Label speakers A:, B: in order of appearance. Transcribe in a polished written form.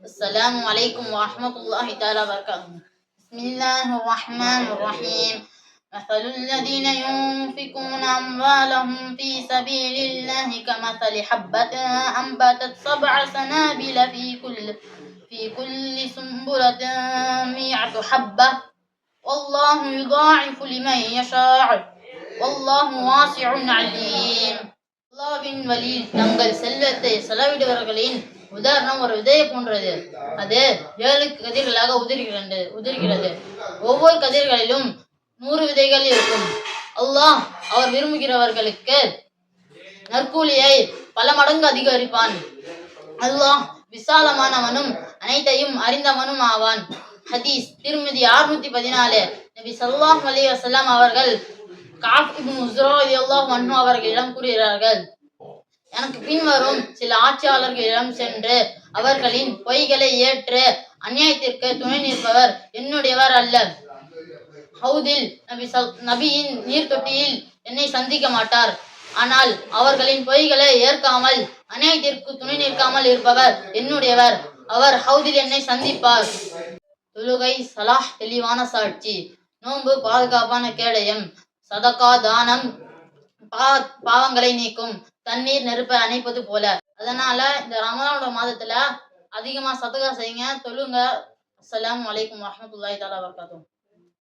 A: السلام عليكم ورحمة الله تعالى وبركاته. بسم الله الرحمن الرحيم. مثل الذين ينفقون أموالهم في سبيل الله كمثل حبة أنبتت 7 سنابل في كل سنبلة 100 حبة والله يضاعف لمن يشاء والله واسع عليم. அல்லாஹ்வின் வழியில் தங்கள் செல்வத்தை செலவிடுபவர்களின் உதாரணம் ஒரு விதையை போன்றது. அது 7 கதிர்களாக உதிர்கிறது. ஒவ்வொரு கதிர்களிலும் 100 விதைகள் இருக்கும். அல்லாஹ் அவர் விரும்புகிறவர்களுக்கு நற்கூலியை பல மடங்கு அதிகரிப்பான். அல்லாஹ் விசாலமானவனும் அனைத்தையும் அறிந்தவனும் ஆவான். ஹதீஸ் திருமிதி 614. நபி ஸல்லல்லாஹு அலைஹி வஸல்லம் அவர்கள் கஅப் இப்னு உஸ்ரா ரலியல்லாஹு அன்ஹு அவர்களிடம் கூறுகிறார்கள், எனக்கு பின்வரும் சில ஆட்சியாளர்களிடம் சென்று அவர்களின் பொய்களை ஏற்று அநியாயத்திற்கு துணை நிற்பவர் என்னுடையவர் அல்ல. ஹவுதில் நபியின் நீர் தொட்டியில் என்னை சந்திக்க மாட்டார். ஆனால் அவர்களின் பொய்களை ஏற்காமல் அநியாயத்திற்கு துணை நிற்காமல் இருப்பவர் என்னுடையவர். அவர் ஹவுதில் என்னை சந்திப்பார். தொழுகை சலாஹ் தெளிவான சாட்சி, நோன்பு பாதுகாப்பான கேடயம், சதகா தானம் பாவங்களை நீக்கும், தண்ணீர் நெருப்பை அணைப்பது போல. அதனால இந்த ரமலானோட மாதத்துல அதிகமா சதகா செய்யுங்க, தொழுங்க. அஸ்ஸலாமு அலைக்கும் வரஹ்மத்துல்லாஹி தஆலா வபரகாத்துஹு.